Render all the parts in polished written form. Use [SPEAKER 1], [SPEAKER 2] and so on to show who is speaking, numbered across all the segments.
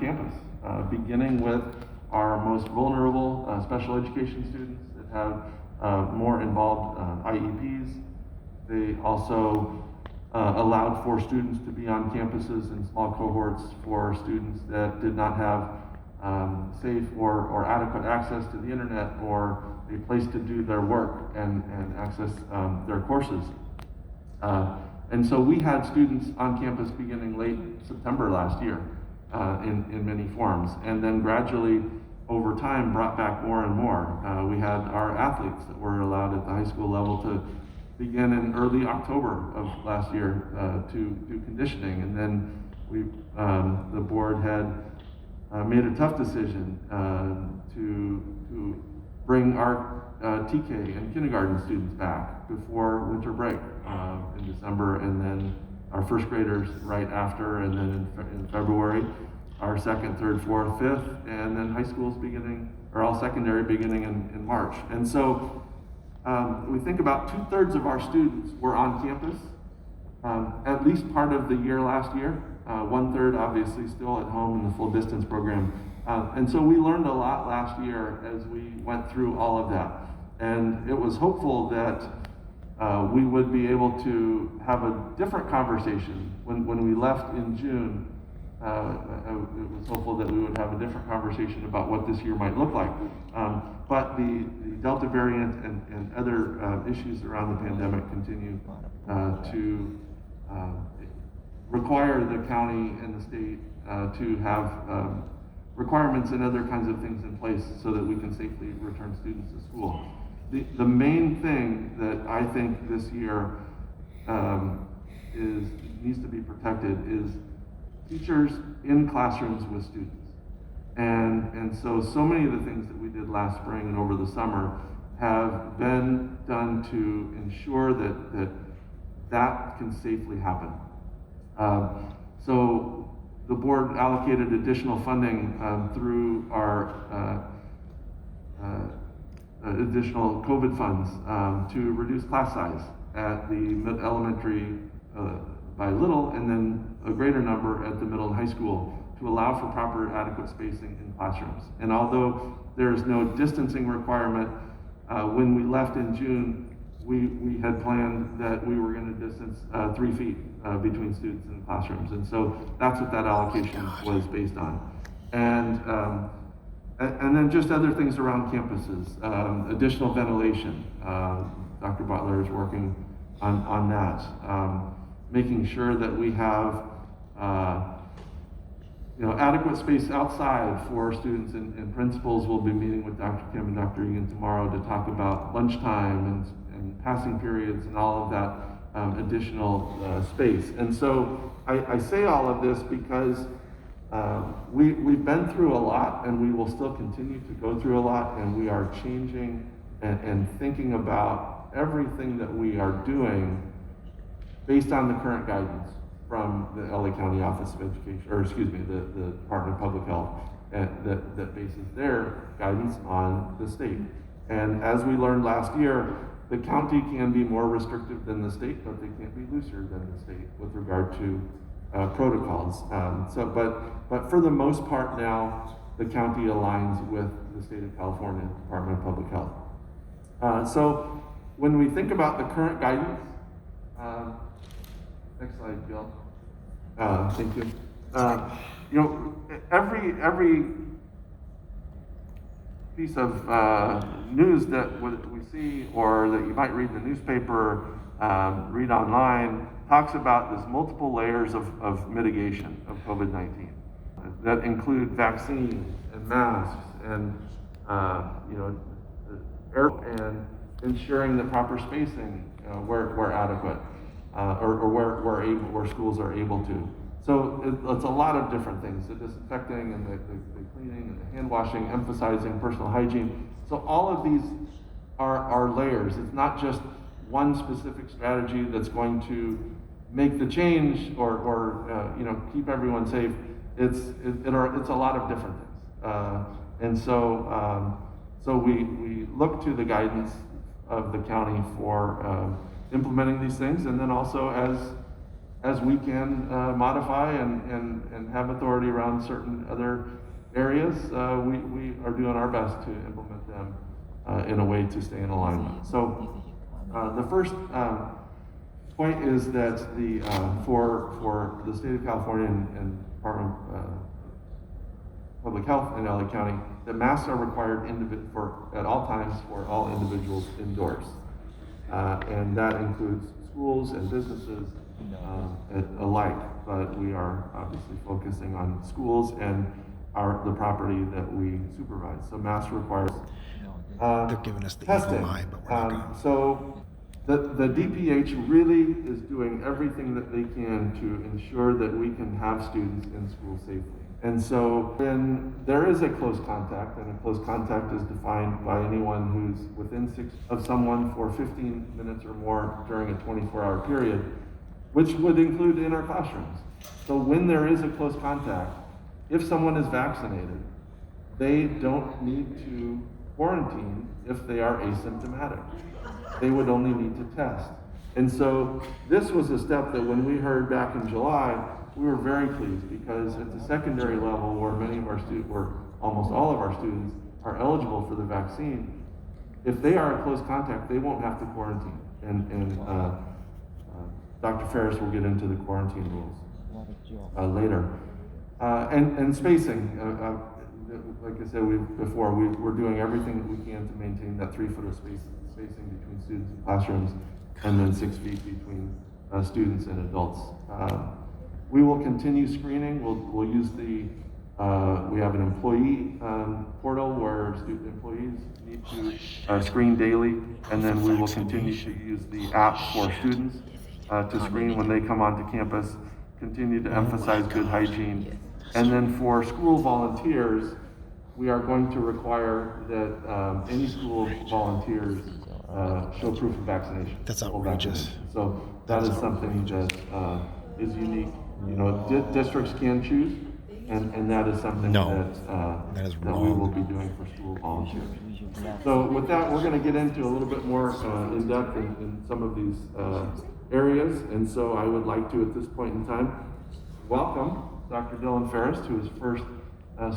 [SPEAKER 1] campus, beginning with our most vulnerable special education students that have more involved IEPs. They also allowed for students to be on campuses in small cohorts for students that did not have safe or adequate access to the internet or a place to do their work and access their courses. And so we had students on campus beginning late September last year in many forms, and then gradually over time brought back more and more. We had our athletes that were allowed at the high school level to begin in early October of last year to do conditioning, and then the board had made a tough decision to bring our TK and kindergarten students back before winter break in December, and then our first graders right after, and then in February, our second, third, fourth, fifth, and then high schools beginning, or all secondary beginning in March. And so we think about 2/3 of our students were on campus at least part of the year last year. 1/3 obviously still at home in the full distance program. And so we learned a lot last year as we went through all of that. And it was hopeful that we would be able to have a different conversation. When we left in June, it was hopeful that we would have a different conversation about what this year might look like. But the Delta variant and other issues around the pandemic continue to require the county and the state to have requirements and other kinds of things in place so that we can safely return students to school. The main thing that I think this year needs to be protected is teachers in classrooms with students. And so many of the things that we did last spring and over the summer have been done to ensure that can safely happen. So the board allocated additional funding through our additional COVID funds to reduce class size at the elementary by little, and then a greater number at the middle and high school to allow for proper adequate spacing in classrooms. And although there is no distancing requirement, when we left in June, we had planned that we were going to distance 3 feet between students in classrooms. And so that's what that allocation was based on. And then just other things around campuses, additional ventilation. Dr. Butler is working on that. Making sure that we have adequate space outside for students, and principals will be meeting with Dr. Kim and Dr. Egan tomorrow to talk about lunchtime and passing periods and all of that additional space. And so I say all of this because we've been through a lot, and we will still continue to go through a lot, and we are changing and thinking about everything that we are doing based on the current guidance from the LA County Office of Education, or excuse me, the Department of Public Health, that bases their guidance on the state. And as we learned last year, the county can be more restrictive than the state, but they can't be looser than the state with regard to protocols. But for the most part now, the county aligns with the state of California Department of Public Health. So when we think about the current guidance, next slide, Bill. Thank you. Every piece of news that we see, or that you might read in the newspaper, read online, talks about this multiple layers of mitigation of COVID-19 that include vaccines and masks and air, and ensuring the proper spacing where adequate. Or where schools are able to. So it's a lot of different things, the disinfecting and the cleaning and the hand washing, emphasizing personal hygiene. So all of these are layers. It's not just one specific strategy that's going to make the change or keep everyone safe. It's a lot of different things. And so we look to the guidance of the county for implementing these things, and then also as we can modify and have authority around certain other areas, we are doing our best to implement them in a way to stay in alignment. So the first point is that for the state of California and Department of Public Health in LA County, that masks are required at all times for all individuals indoors. And that includes schools and businesses alike, but we are obviously focusing on schools and the property that we supervise. So mask requires
[SPEAKER 2] They're giving us the
[SPEAKER 1] testing.
[SPEAKER 2] evil eye, but we're not going.
[SPEAKER 1] So the DPH really is doing everything that they can to ensure that we can have students in school safely. And so when there is a close contact, and a close contact is defined by anyone who's within 6 of someone for 15 minutes or more during a 24-hour period, which would include in our classrooms. So when there is a close contact, if someone is vaccinated, they don't need to quarantine if they are asymptomatic. They would only need to test. And so this was a step that when we heard back in July, we were very pleased, because at the secondary level, where many of our students, where almost all of our students are eligible for the vaccine, if they are a close contact, they won't have to quarantine. And Dr. Ferris will get into the quarantine rules later. And spacing, like I said before, we're doing everything that we can to maintain that 3 foot of spacing between students and classrooms, and then 6 feet between students and adults. We will continue screening. We'll use we have an employee portal where student employees need to screen daily, and then we will continue to use the app for students to screen when they come onto campus, continue to emphasize good hygiene. And then for school volunteers, we are going to require that any school volunteers show proof of vaccination.
[SPEAKER 2] That's outrageous.
[SPEAKER 1] So that is something that is unique. You know, districts can choose, and that is something that we will be doing for school volunteers. So with that, we're going to get into a little bit more in depth in some of these areas. And so I would like to, at this point in time, welcome Dr. Dylan Ferris to his first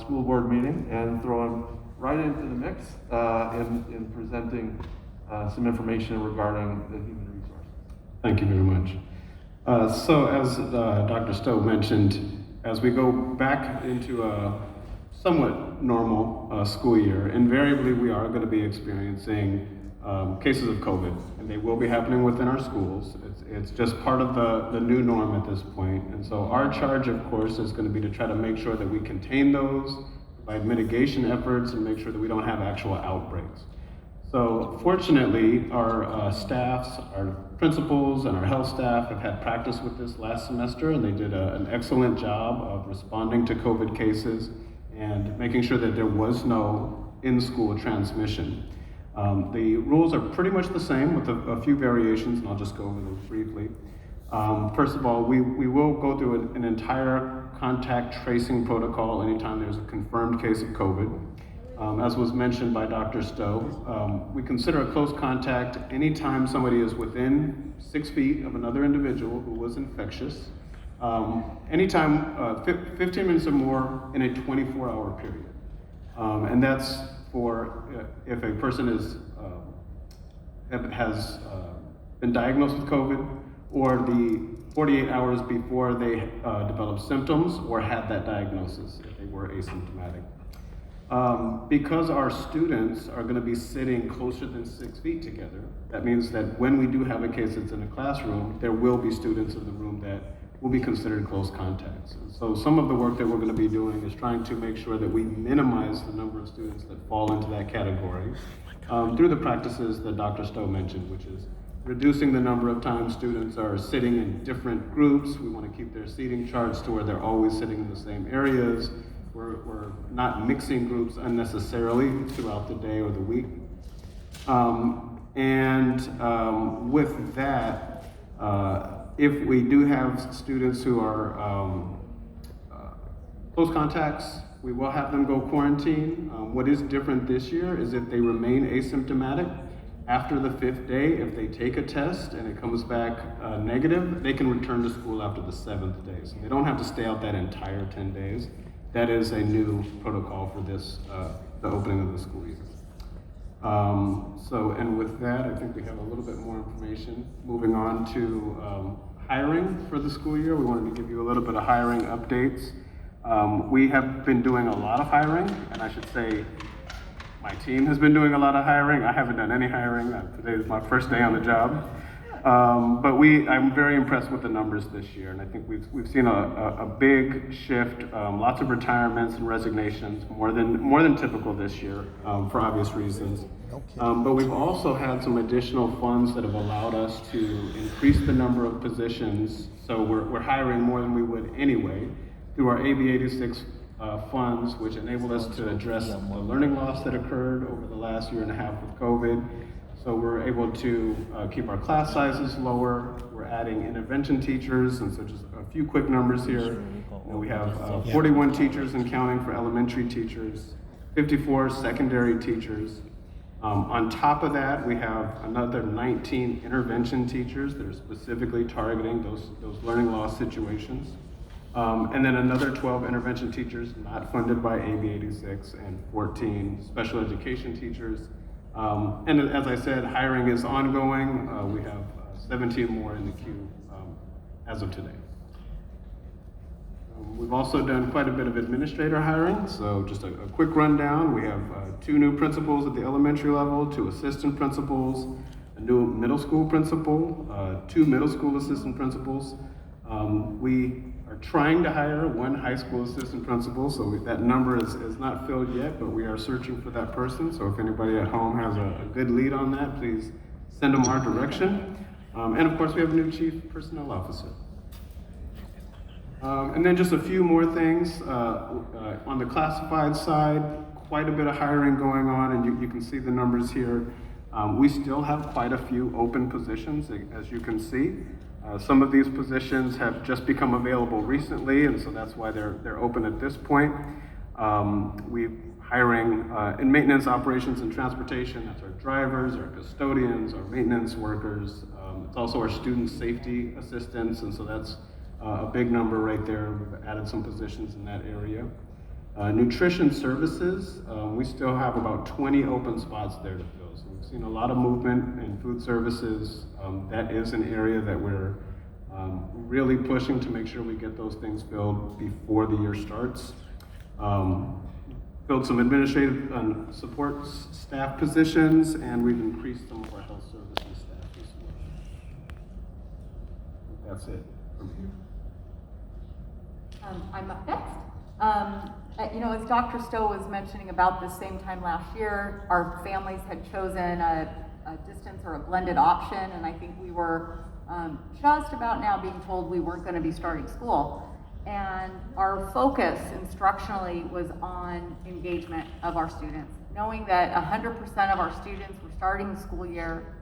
[SPEAKER 1] school board meeting, and throw him right into the mix in presenting some information regarding the human resources.
[SPEAKER 3] Thank you very much. So as Dr. Stowe mentioned, as we go back into a somewhat normal school year, invariably we are going to be experiencing cases of COVID, and they will be happening within our schools. It's just part of the new norm at this point. And so our charge, of course, is going to be to try to make sure that we contain those, provide mitigation efforts, and make sure that we don't have actual outbreaks. So fortunately, our staffs, our principals and our health staff have had practice with this last semester, and they did an excellent job of responding to COVID cases and making sure that there was no in-school transmission. The rules are pretty much the same with a few variations, and I'll just go over those briefly. First of all, we will go through an entire contact tracing protocol anytime there's a confirmed case of COVID. As was mentioned by Dr. Stowe, we consider a close contact anytime somebody is within 6 feet of another individual who was infectious, anytime 15 minutes or more in a 24-hour period. And that's for if a person has been diagnosed with COVID, or the 48 hours before they developed symptoms or had that diagnosis, if they were asymptomatic. Because our students are going to be sitting closer than 6 feet together, that means that when we do have a case that's in a classroom, there will be students in the room that will be considered close contacts. And so some of the work that we're going to be doing is trying to make sure that we minimize the number of students that fall into that category through the practices that Dr. Stowe mentioned, which is reducing the number of times students are sitting in different groups. We want to keep their seating charts to where they're always sitting in the same areas. We're not mixing groups unnecessarily throughout the day or the week. With that, if we do have students who are close contacts, we will have them go quarantine. What is different this year is if they remain asymptomatic after the 5th day, if they take a test and it comes back negative, they can return to school after the 7th day. So they don't have to stay out that entire 10 days. That is a new protocol for this, the opening of the school year. And with that, I think we have a little bit more information. Moving on to hiring for the school year, we wanted to give you a little bit of hiring updates. We have been doing a lot of hiring, and I should say my team has been doing a lot of hiring. I haven't done any hiring. Today is my first day on the job. But I'm very impressed with the numbers this year, and I think we've seen a big shift, lots of retirements and resignations, more than typical this year, for obvious reasons. But we've also had some additional funds that have allowed us to increase the number of positions, so we're hiring more than we would anyway, through our AB 86 funds, which enabled us to address the learning loss that occurred over the last year and a half with COVID. So we're able to keep our class sizes lower. We're adding intervention teachers, and so just a few quick numbers here. We have 41 teachers and counting for elementary teachers, 54 secondary teachers. On top of that, we have another 19 intervention teachers that are specifically targeting those learning loss situations. And then another 12 intervention teachers not funded by AB 86 and 14 special education teachers. And as I said, hiring is ongoing. We have 17 more in the queue as of today. We've also done quite a bit of administrator hiring. So just a quick rundown. We have 2 new principals at the elementary level, 2 assistant principals, a new middle school principal, 2 middle school assistant principals. We are trying to hire 1 high school assistant principal, so that number is not filled yet, but we are searching for that person. So if anybody at home has a good lead on that, please send them our direction. And of course, we have a new chief personnel officer. And then just a few more things. On the classified side, quite a bit of hiring going on, and you can see the numbers here. We still have quite a few open positions, as you can see. Some of these positions have just become available recently, and so that's why they're open at this point. We're hiring in maintenance, operations, and transportation. That's our drivers, our custodians, our maintenance workers. It's also our student safety assistants, and so that's a big number right there. We've added some positions in that area. Nutrition services, we still have about 20 open spots there to fill. So we've seen a lot of movement in food services. That is an area that we're really pushing to make sure we get those things filled before the year starts. Filled some administrative and support staff positions, and we've increased some of our health services staff as well. That's it from here.
[SPEAKER 4] I'm up next. As Dr. Stowe was mentioning about the same time last year, our families had chosen a distance or a blended option, and I think we were just about now being told we weren't going to be starting school. And our focus instructionally was on engagement of our students, knowing that 100% of our students were starting the school year